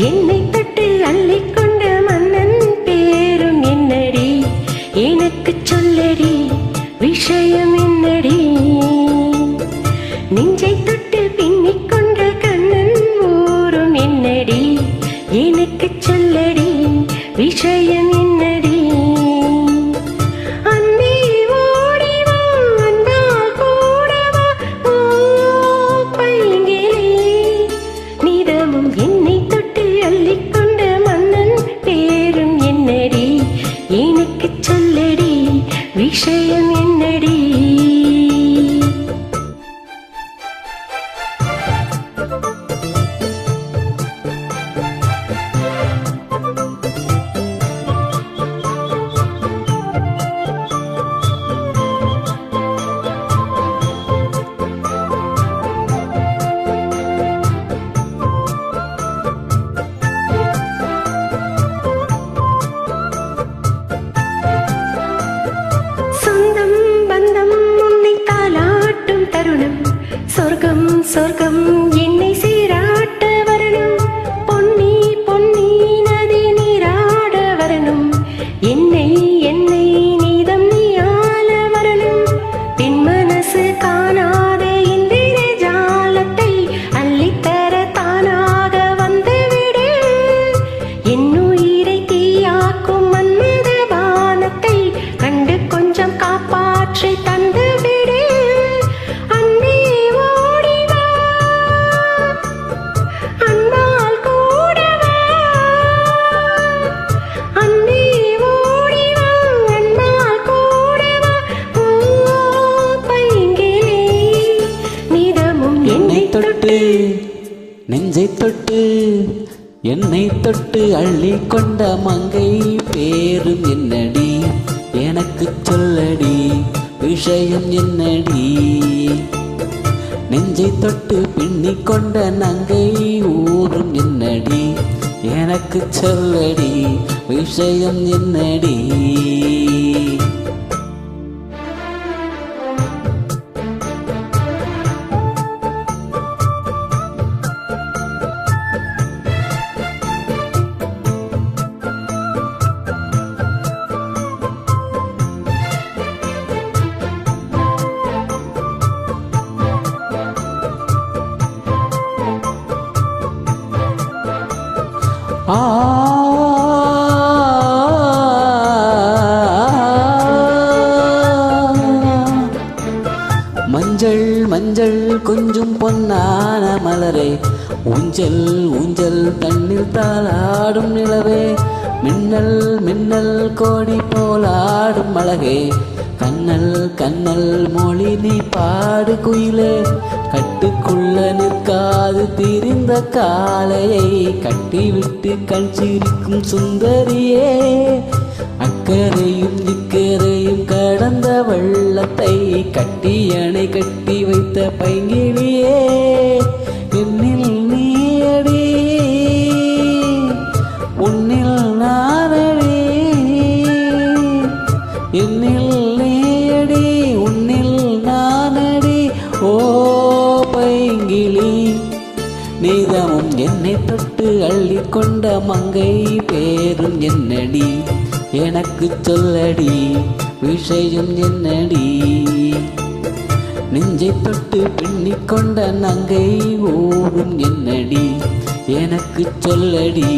என்னை தொட்டு அள்ளிக்கொண்ட மன்னன் பேரும் என்னடி, எனக்கு சொல்லடி விஷயம் என்னடி. நெஞ்சை தொட்டு பின்னிக் கொண்ட கண்ணன் ஊரும் என்னடி, எனக்கு சொல்லடி விஷயம் என்னடி. அன்பே ஓடி வா, அன்பால் கூட வா, ஓ பைங்கிளி. நிதமும் என்னை தொட்டு அள்ளிக்கொண்ட மன்னன் பேரும் என்னடி, எனக்கு சொல்லடி விஷயம் என்னடி. சொர்க்கம் சொர்க்கம் என்னை சீராட்ட வரணும், பொன்னி பொன்னி நதி நீராட வரணும், என்னை என்னை நீதம் நீயால வரணும். பின் மனசு காணாத இந்திர ஜாலத்தை அள்ளித்தர தானாக வந்துவிடு. என்னுயிரை தீயாக்கும் மன்மத பானத்தை கண்டு கொஞ்சம் காப்பாற்றி தந்துவிடு. தொட்டு நெஞ்சை தொட்டு என்னை தொட்டு அள்ளி கொண்ட மங்கை பேரும் என்னடி, எனக்கு சொல்லடி விஷயம் என்னடி. நெஞ்சை தொட்டு பின்னிக் கொண்ட நங்கை ஊரும் என்னடி, எனக்கு சொல்லடி விஷயம் என்னடி. மஞ்சள் மஞ்சள் கொஞ்சம் பொன்னான மலரே, ஊஞ்சல் ஊஞ்சல் தண்ணீர் தாளாடும் நிலவே, மின்னல் மின்னல் கோடி போலாடும் அழகே, கண்ணல் கண்ணல் மொழி நீ பாடு குயிலே. கட்டுக்குள்ள நிற்காது திரிந்த காளையை கட்டிவிட்டு கண் சிரிக்கும் சுந்தரியே, அக்கரையும் இக்கரையும் கடந்த வெள்ளத்தை கட்டி அணை கட்டி வைத்த பைங்கிலியே. என்னில் நீயடி உன்னில் நானடி, என்னில் நீயடி உன்னில் நானடி. ஓ பைங்கிளி, நீதமும் என்னை தொட்டு அள்ளி கொண்ட மங்கை பேரும் என்னடி, எனக்கு சொல்லடி விஷயம் என்னடி. நெஞ்சை தொட்டு பின்னிக் கொண்ட நங்கை ஊரும் என்னடி, எனக்கு சொல்லடி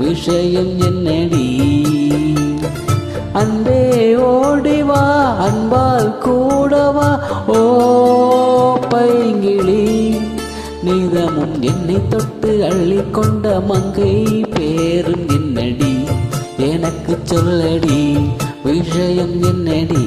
விஷயம் என்னடி. அன்பே ஓடிவா, அன்பால் கூடவா, ஓ பைங்கிளி. நீதமும் என்னை தொட்டு அள்ளி கொண்ட மங்கை பேரும் என்னடி, எனக்கு சொல்லடி விஷயம் என்னடி.